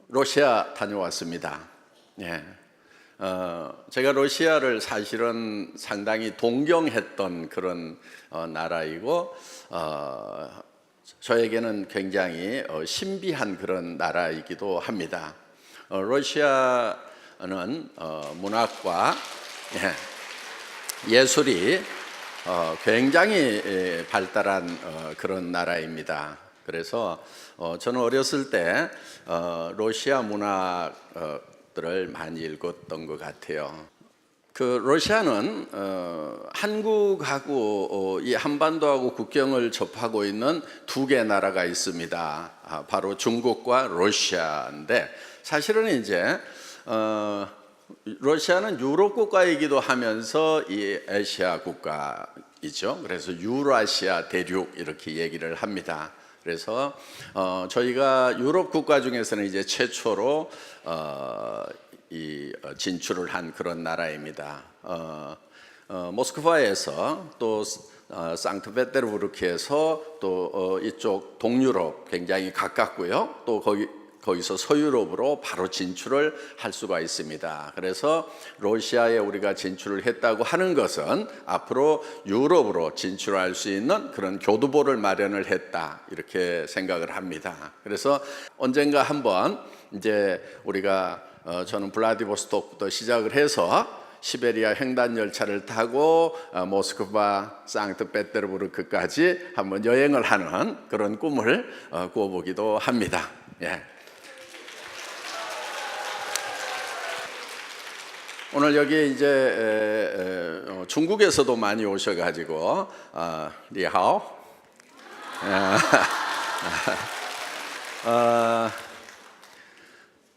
러시아 다녀왔습니다. 예. 제가 러시아를 사실은 상당히 동경했던 그런 나라이고, 저에게는 굉장히 신비한 그런 나라이기도 합니다. 러시아는 문학과 예술이 굉장히 발달한 그런 나라입니다. 그래서 저는 어렸을 때 러시아 문학들을 많이 읽었던 것 같아요. 그 러시아는 한국하고 이 한반도하고 국경을 접하고 있는 두 개 나라가 있습니다. 바로 중국과 러시아인데, 사실은 이제 러시아는 유럽 국가이기도 하면서 이 아시아 국가이죠. 그래서 유라시아 대륙 이렇게 얘기를 합니다. 그래서 저희가 유럽 국가 중에서는 이제 최초로 진출을 한 그런 나라입니다. 모스크바에서 또 상트페테르부르크에서 또 이쪽 동유럽 굉장히 가깝고요. 또 거기서 서유럽으로 바로 진출을 할 수가 있습니다. 그래서 러시아에 우리가 진출을 했다고 하는 것은 앞으로 유럽으로 진출할 수 있는 그런 교두보를 마련을 했다, 이렇게 생각을 합니다. 그래서 언젠가 한번 이제 우리가 저는 블라디보스토크부터 시작을 해서 시베리아 횡단 열차를 타고 모스크바, 상트페테르부르크까지 한번 여행을 하는 그런 꿈을 꾸어보기도 합니다. 예. 오늘 여기 이제 중국에서도 많이 오셔가지고 니하오.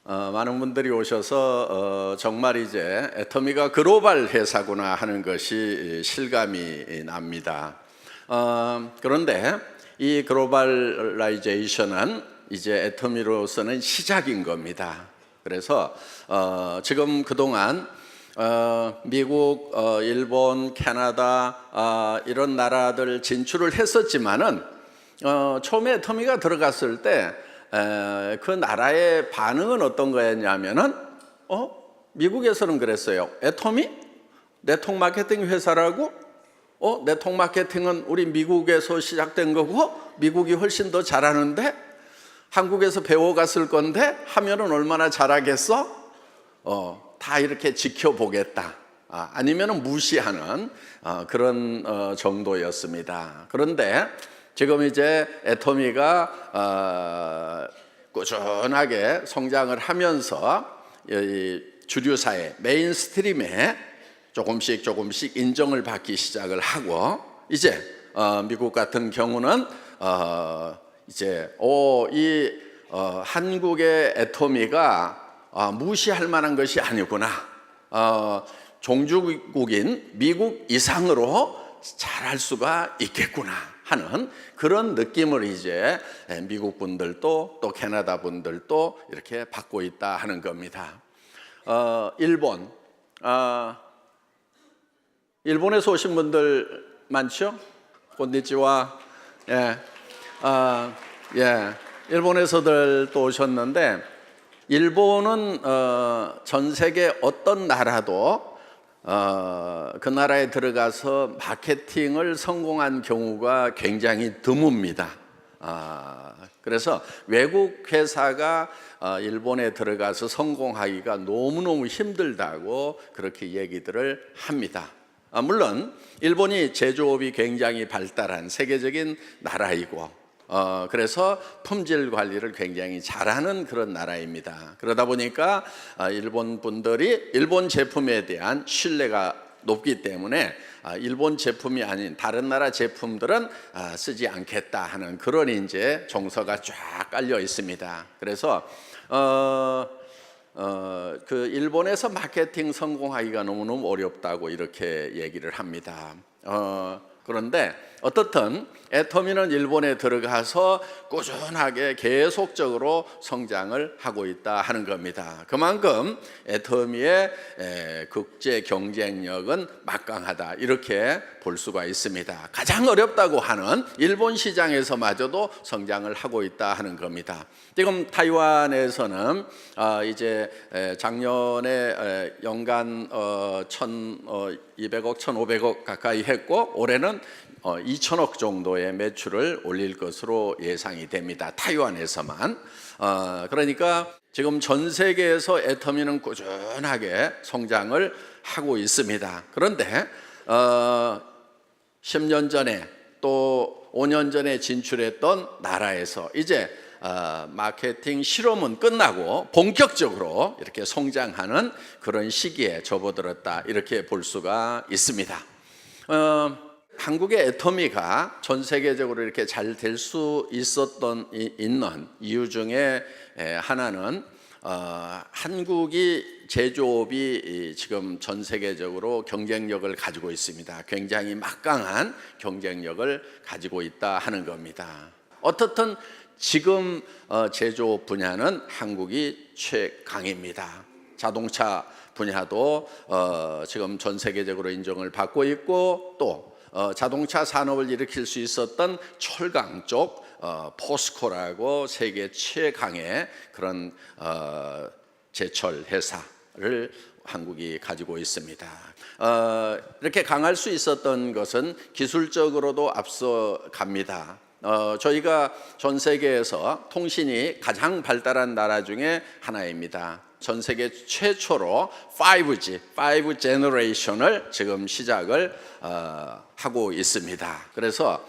많은 분들이 오셔서 정말 이제 애터미가 글로벌 회사구나 하는 것이 실감이 납니다. 그런데 이 글로벌라이제이션은 이제 애터미로서는 시작인 겁니다. 그래서 지금 그동안 미국, 일본, 캐나다 이런 나라들 진출을 했었지만은 처음에 애터미가 들어갔을 때 그 나라의 반응은 어떤 거였냐면은 미국에서는 그랬어요. 애터미? 네트워크 마케팅 회사라고? 네트워크 마케팅은 우리 미국에서 시작된 거고 미국이 훨씬 더 잘하는데 한국에서 배워갔을 건데 하면은 얼마나 잘하겠어? 다 이렇게 지켜보겠다. 아니면은 무시하는 그런 정도였습니다. 그런데 지금 이제 애터미가 꾸준하게 성장을 하면서 주류사회 메인스트림에 조금씩 인정을 받기 시작을 하고, 이제 미국 같은 경우는 이제 한국의 애터미가 무시할 만한 것이 아니구나, 종주국인 미국 이상으로 잘할 수가 있겠구나 하는 그런 느낌을 이제 미국 분들도 또 캐나다 분들도 이렇게 받고 있다 하는 겁니다. 일본에서 오신 분들 많죠? 곤니치와. 일본에서들 또 오셨는데, 일본은 전 세계 어떤 나라도 그 나라에 들어가서 마케팅을 성공한 경우가 굉장히 드뭅니다. 그래서 외국 회사가 일본에 들어가서 성공하기가 너무너무 힘들다고 그렇게 얘기들을 합니다. 물론 일본이 제조업이 굉장히 발달한 세계적인 나라이고, 그래서 품질 관리를 굉장히 잘하는 그런 나라입니다. 그러다 보니까 일본 분들이 일본 제품에 대한 신뢰가 높기 때문에 일본 제품이 아닌 다른 나라 제품들은 쓰지 않겠다 하는 그런 이제 정서가 쫙 깔려 있습니다. 그래서 그 일본에서 마케팅 성공하기가 너무너무 어렵다고 이렇게 얘기를 합니다. 그런데 어떻든 애터미는 일본에 들어가서 꾸준하게 계속적으로 성장을 하고 있다 하는 겁니다. 그만큼 애터미의 국제 경쟁력은 막강하다 이렇게 볼 수가 있습니다. 가장 어렵다고 하는 일본 시장에서마저도 성장을 하고 있다 하는 겁니다. 지금 타이완에서는 이제 작년에 연간 1,200억, 1,500억 가까이 했고 올해는 2천억 정도의 매출을 올릴 것으로 예상이 됩니다. 타이완에서만. 그러니까 지금 전 세계에서 애터미는 꾸준하게 성장을 하고 있습니다. 그런데 10년 전에 또 5년 전에 진출했던 나라에서 이제 마케팅 실험은 끝나고 본격적으로 이렇게 성장하는 그런 시기에 접어들었다 이렇게 볼 수가 있습니다. 한국의 애터미가 전 세계적으로 이렇게 잘 될 수 있는 이유 중에 하나는 한국이 제조업이 지금 전 세계적으로 경쟁력을 가지고 있습니다. 굉장히 막강한 경쟁력을 가지고 있다 하는 겁니다. 어떻든 지금 제조업 분야는 한국이 최강입니다. 자동차 분야도 지금 전 세계적으로 인정을 받고 있고 또 자동차 산업을 일으킬 수 있었던 철강 쪽 포스코라고 세계 최강의 그런 제철 회사를 한국이 가지고 있습니다. 이렇게 강할 수 있었던 것은 기술적으로도 앞서갑니다. 저희가 전 세계에서 통신이 가장 발달한 나라 중에 하나입니다. 전 세계 최초로 5G, 5 제너레이션을 지금 시작을 하고 있습니다. 그래서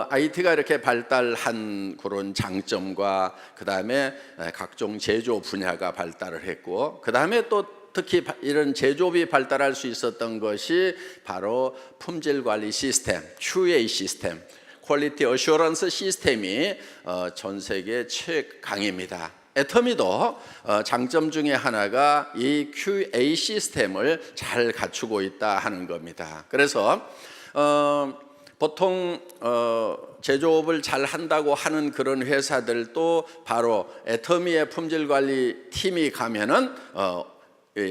IT가 이렇게 발달한 그런 장점과 그 다음에 각종 제조 분야가 발달을 했고 그 다음에 또 특히 이런 제조업이 발달할 수 있었던 것이 바로 품질 관리 시스템, QA 시스템, 퀄리티 어슈런스 시스템이 전 세계 최강입니다. 애터미도 장점 중에 하나가 이 QA 시스템을 잘 갖추고 있다 하는 겁니다. 그래서 보통 제조업을 잘 한다고 하는 그런 회사들도 바로 애터미의 품질관리 팀이 가면은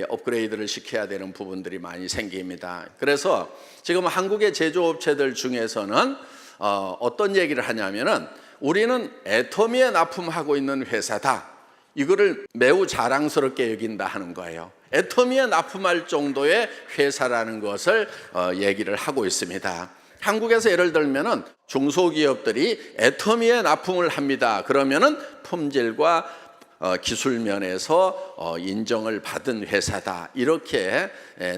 업그레이드를 시켜야 되는 부분들이 많이 생깁니다. 그래서 지금 한국의 제조업체들 중에서는 어떤 얘기를 하냐면은 우리는 애터미에 납품하고 있는 회사다. 이거를 매우 자랑스럽게 여긴다 하는 거예요. 애터미에 납품할 정도의 회사라는 것을 얘기를 하고 있습니다. 한국에서 예를 들면은 중소기업들이 애터미에 납품을 합니다. 그러면은 품질과 기술 면에서 인정을 받은 회사다. 이렇게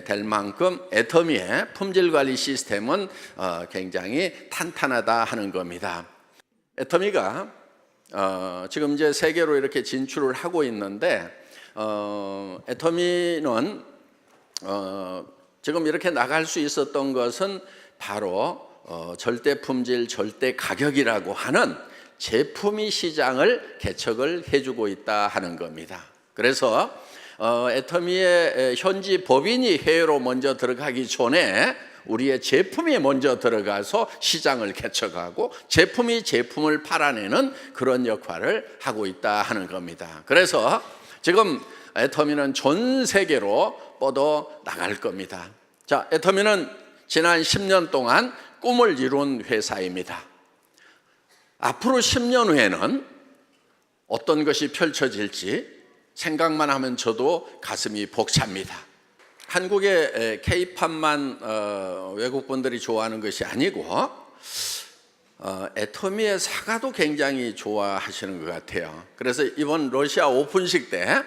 될 만큼 애터미의 품질 관리 시스템은 굉장히 탄탄하다 하는 겁니다. 애터미가 지금 이제 세계로 이렇게 진출을 하고 있는데 애터미는 지금 이렇게 나갈 수 있었던 것은 바로 절대 품질, 절대 가격이라고 하는 제품이 시장을 개척을 해주고 있다 하는 겁니다. 그래서 애터미의 현지 법인이 해외로 먼저 들어가기 전에 우리의 제품이 먼저 들어가서 시장을 개척하고 제품이 제품을 팔아내는 그런 역할을 하고 있다 하는 겁니다. 그래서 지금 애터미는 전 세계로 뻗어 나갈 겁니다. 자, 애터미는 지난 10년 동안 꿈을 이룬 회사입니다. 앞으로 10년 후에는 어떤 것이 펼쳐질지 생각만 하면 저도 가슴이 벅찹니다. 한국의 K-팝만 외국분들이 좋아하는 것이 아니고 애터미의 사과도 굉장히 좋아하시는 것 같아요. 그래서 이번 러시아 오픈식 때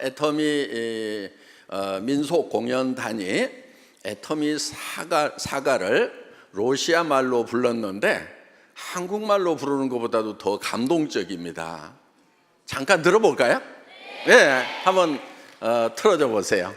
애터미 민속 공연단이 애터미 사과를 러시아 말로 불렀는데 한국말로 부르는 것보다도 더 감동적입니다. 잠깐 들어볼까요? 네, 한번 틀어줘 보세요.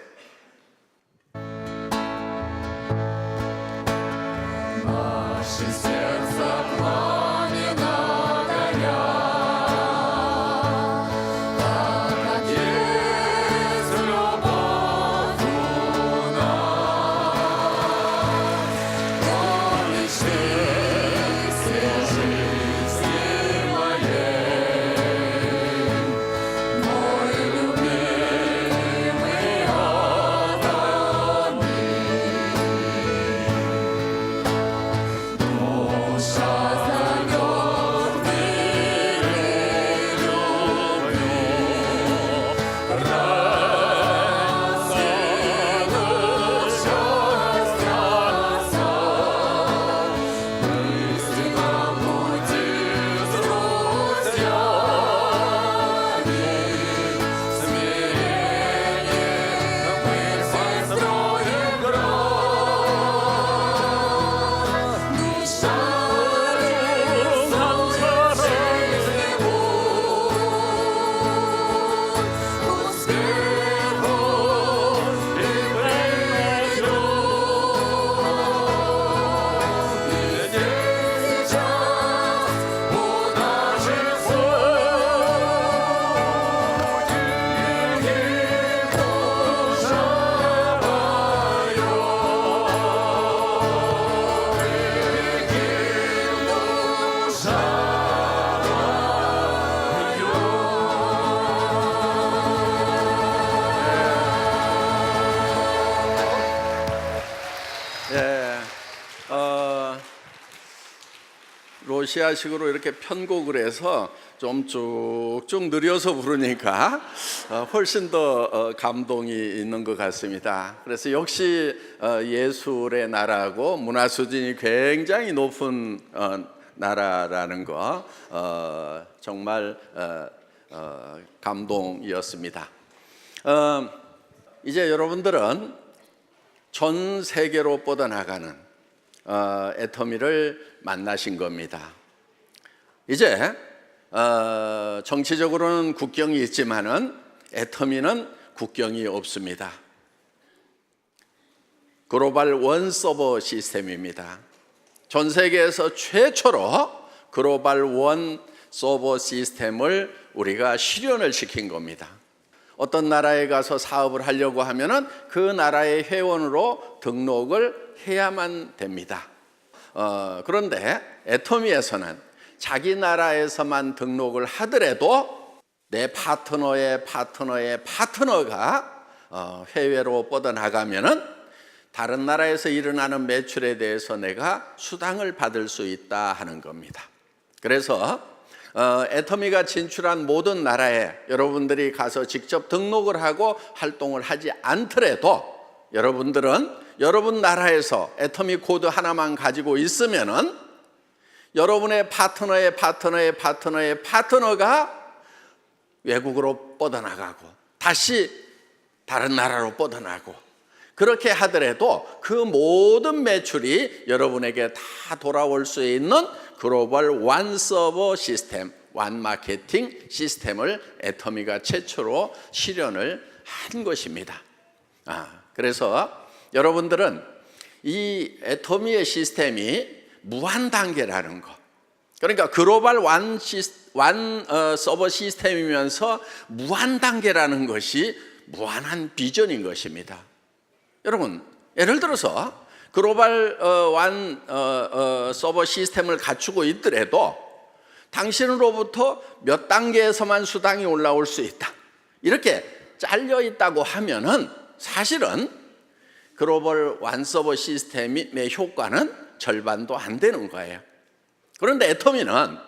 러시아식으로 이렇게 편곡을 해서 좀 쭉쭉 느려서 부르니까 훨씬 더 감동이 있는 것 같습니다. 그래서 역시 예술의 나라고 문화 수준이 굉장히 높은 나라라는 거 정말 감동이었습니다. 이제 여러분들은 전 세계로 뻗어나가는 애터미를 만나신 겁니다. 이제 정치적으로는 국경이 있지만은 애터미는 국경이 없습니다. 글로벌 원 서버 시스템입니다. 전 세계에서 최초로 글로벌 원 서버 시스템을 우리가 실현을 시킨 겁니다. 어떤 나라에 가서 사업을 하려고 하면은 그 나라의 회원으로 등록을 해야만 됩니다. 그런데 애터미에서는 자기 나라에서만 등록을 하더라도 내 파트너의 파트너가 해외로 뻗어나가면은 다른 나라에서 일어나는 매출에 대해서 내가 수당을 받을 수 있다 하는 겁니다. 그래서 애터미가 진출한 모든 나라에 여러분들이 가서 직접 등록을 하고 활동을 하지 않더라도 여러분들은 여러분 나라에서 애터미 코드 하나만 가지고 있으면은 여러분의 파트너가 외국으로 뻗어나가고 다시 다른 나라로 뻗어나가고 그렇게 하더라도 그 모든 매출이 여러분에게 다 돌아올 수 있는 글로벌 완 서버 시스템, 완 마케팅 시스템을 애터미가 최초로 실현을 한 것입니다. 그래서 여러분들은 이 애터미의 시스템이 무한 단계라는 거, 그러니까 글로벌 완 서버 시스템이면서 무한 단계라는 것이 무한한 비전인 것입니다. 여러분, 예를 들어서 글로벌 완 서버 시스템을 갖추고 있더라도 당신으로부터 몇 단계에서만 수당이 올라올 수 있다, 이렇게 잘려 있다고 하면은 사실은 글로벌 완 서버 시스템의 효과는 절반도 안 되는 거예요. 그런데 애터미는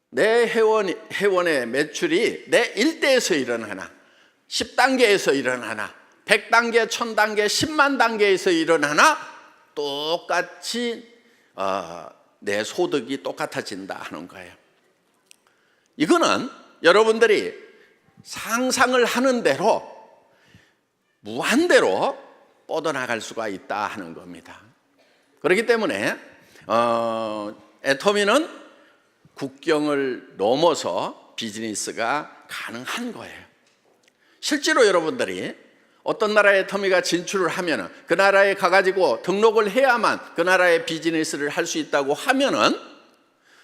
내 회원의 매출이 내 일대에서 일어나나 10단계에서 일어나나 100단계, 1000단계, 10만 단계에서 일어나나 똑같이 내 소득이 똑같아진다 하는 거예요. 이거는 여러분들이 상상을 하는 대로 무한대로 뻗어나갈 수가 있다 하는 겁니다. 그렇기 때문에 애터미는 국경을 넘어서 비즈니스가 가능한 거예요. 실제로 여러분들이 어떤 나라에 애터미가 진출을 하면 그 나라에 가가지고 등록을 해야만 그 나라의 비즈니스를 할 수 있다고 하면은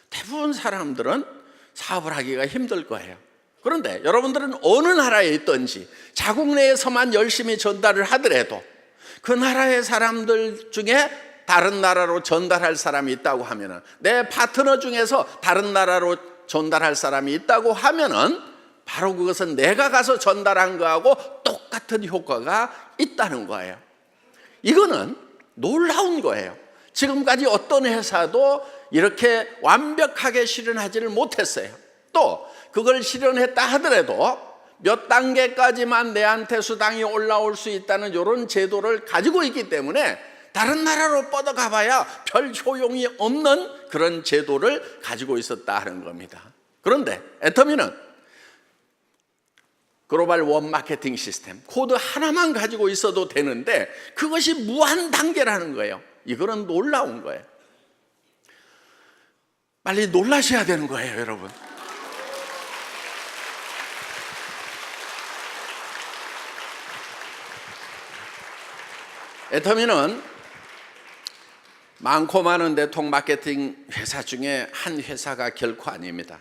대부분 사람들은 사업을 하기가 힘들 거예요. 그런데 여러분들은 어느 나라에 있든지 자국 내에서만 열심히 전달을 하더라도 그 나라의 사람들 중에 다른 나라로 전달할 사람이 있다고 하면은 내 파트너 중에서 다른 나라로 전달할 사람이 있다고 하면은 바로 그것은 내가 가서 전달한 거하고 똑같은 효과가 있다는 거예요. 이거는 놀라운 거예요. 지금까지 어떤 회사도 이렇게 완벽하게 실현하지를 못했어요. 또 그걸 실현했다 하더라도 몇 단계까지만 내한테 수당이 올라올 수 있다는 이런 제도를 가지고 있기 때문에 다른 나라로 뻗어가 봐야 별 효용이 없는 그런 제도를 가지고 있었다 하는 겁니다. 그런데 애터미는 글로벌 원 마케팅 시스템 코드 하나만 가지고 있어도 되는데 그것이 무한 단계라는 거예요. 이거는 놀라운 거예요. 빨리 놀라셔야 되는 거예요, 여러분. 애터미는 많고 많은 네트워크 마케팅 회사 중에 한 회사가 결코 아닙니다.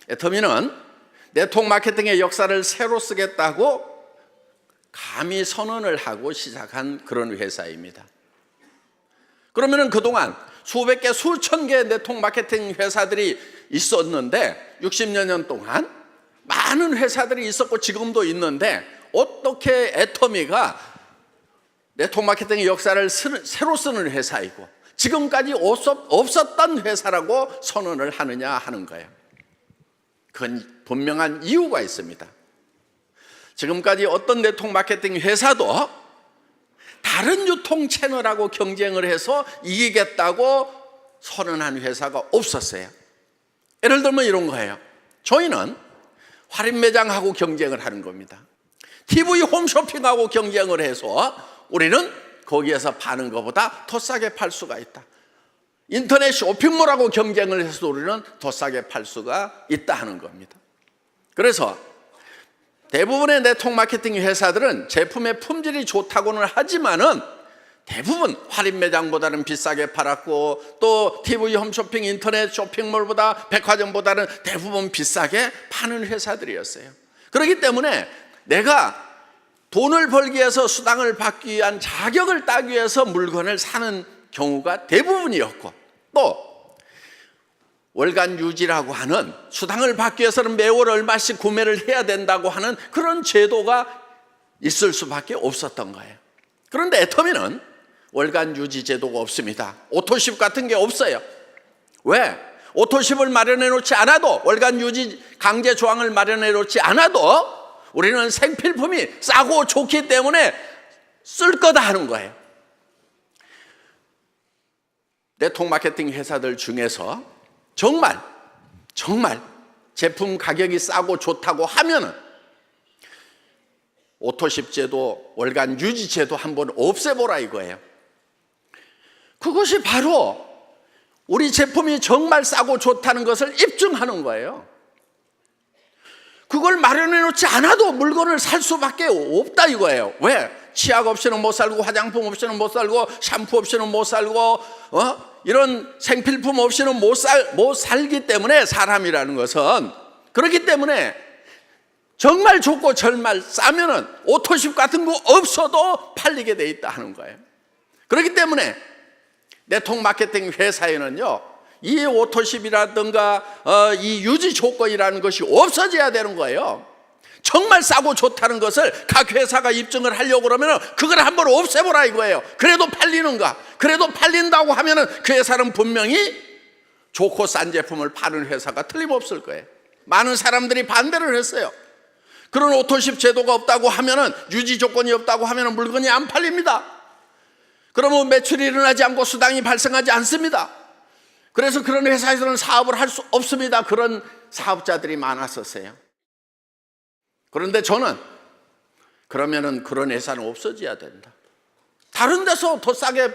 애터미는 네트워크 마케팅의 역사를 새로 쓰겠다고 감히 선언을 하고 시작한 그런 회사입니다. 그러면은 그동안 수백 개, 수천 개의 네트워크 마케팅 회사들이 있었는데 60여 년 동안 많은 회사들이 있었고 지금도 있는데 어떻게 애터미가 네트워크 마케팅의 역사를 새로 쓰는 회사이고 지금까지 없었던 회사라고 선언을 하느냐 하는 거예요. 그건 분명한 이유가 있습니다. 지금까지 어떤 네트워크 마케팅 회사도 다른 유통 채널하고 경쟁을 해서 이기겠다고 선언한 회사가 없었어요. 예를 들면 이런 거예요. 저희는 할인 매장하고 경쟁을 하는 겁니다. TV 홈쇼핑하고 경쟁을 해서 우리는 거기에서 파는 것보다 더 싸게 팔 수가 있다. 인터넷 쇼핑몰하고 경쟁을 해서 우리는 더 싸게 팔 수가 있다 하는 겁니다. 그래서 대부분의 네트워크 마케팅 회사들은 제품의 품질이 좋다고는 하지만은 대부분 할인 매장보다는 비싸게 팔았고, 또 TV 홈쇼핑, 인터넷 쇼핑몰보다, 백화점보다는 대부분 비싸게 파는 회사들이었어요. 그렇기 때문에 내가 돈을 벌기 위해서, 수당을 받기 위한 자격을 따기 위해서 물건을 사는 경우가 대부분이었고, 또 월간 유지라고 하는, 수당을 받기 위해서는 매월 얼마씩 구매를 해야 된다고 하는 그런 제도가 있을 수밖에 없었던 거예요. 그런데 애터미는 월간 유지 제도가 없습니다. 오토십 같은 게 없어요. 왜? 오토십을 마련해 놓지 않아도, 월간 유지 강제 조항을 마련해 놓지 않아도 우리는 생필품이 싸고 좋기 때문에 쓸 거다 하는 거예요. 네트워크 마케팅 회사들 중에서 정말 제품 가격이 싸고 좋다고 하면은 오토십 제도, 월간 유지 제도 한번 없애보라 이거예요. 그것이 바로 우리 제품이 정말 싸고 좋다는 것을 입증하는 거예요. 그걸 마련해 놓지 않아도 물건을 살 수밖에 없다 이거예요. 왜? 치약 없이는 못 살고, 화장품 없이는 못 살고, 샴푸 없이는 못 살고, 이런 생필품 없이는 못 살기 때문에, 사람이라는 것은. 그렇기 때문에 정말 좋고 정말 싸면은 오토십 같은 거 없어도 팔리게 돼 있다 하는 거예요. 그렇기 때문에 네트워크 마케팅 회사에는요, 이 오토십이라든가 이 유지 조건이라는 것이 없어져야 되는 거예요. 정말 싸고 좋다는 것을 각 회사가 입증을 하려고 그러면 그걸 한번 없애보라 이거예요. 그래도 팔리는가? 그래도 팔린다고 하면 그 회사는 분명히 좋고 싼 제품을 파는 회사가 틀림없을 거예요. 많은 사람들이 반대를 했어요. 그런 오토십 제도가 없다고 하면, 유지 조건이 없다고 하면 물건이 안 팔립니다. 그러면 매출이 일어나지 않고 수당이 발생하지 않습니다. 그래서 그런 회사에서는 사업을 할 수 없습니다. 그런 사업자들이 많았었어요. 그런데 저는 그러면은 그런 회사는 없어져야 된다. 다른 데서 더 싸게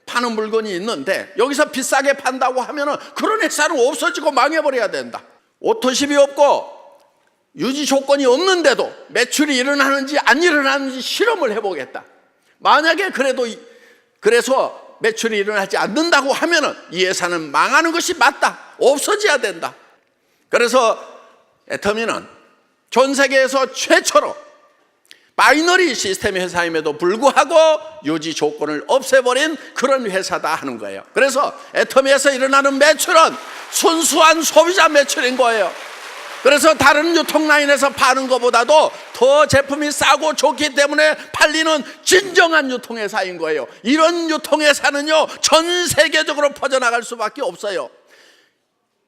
파는 물건이 있는데 여기서 비싸게 판다고 하면은 그런 회사는 없어지고 망해버려야 된다. 오토십이 없고 유지 조건이 없는데도 매출이 일어나는지 안 일어나는지 실험을 해보겠다. 만약에 그래서 매출이 일어나지 않는다고 하면은 이 회사는 망하는 것이 맞다. 없어져야 된다. 그래서 애터미는 전 세계에서 최초로 바이너리 시스템 회사임에도 불구하고 유지 조건을 없애버린 그런 회사다 하는 거예요. 그래서 애터미에서 일어나는 매출은 순수한 소비자 매출인 거예요. 그래서 다른 유통라인에서 파는 것보다도 더 제품이 싸고 좋기 때문에 팔리는 진정한 유통회사인 거예요. 이런 유통회사는요, 전 세계적으로 퍼져나갈 수밖에 없어요.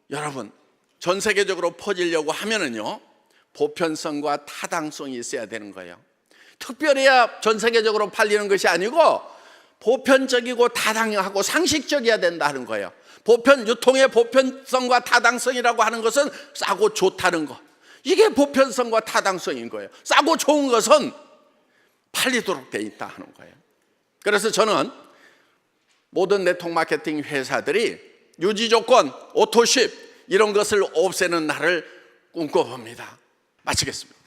여러분, 전 세계적으로 퍼지려고 하면은요, 보편성과 타당성이 있어야 되는 거예요. 특별해야 전 세계적으로 팔리는 것이 아니고 보편적이고 타당하고 상식적이어야 된다는 거예요. 유통의 보편성과 타당성이라고 하는 것은 싸고 좋다는 것, 이게 보편성과 타당성인 거예요. 싸고 좋은 것은 팔리도록 돼 있다 하는 거예요. 그래서 저는 모든 네트워크 마케팅 회사들이 유지 조건, 오토십 이런 것을 없애는 날을 꿈꿔봅니다. 마치겠습니다.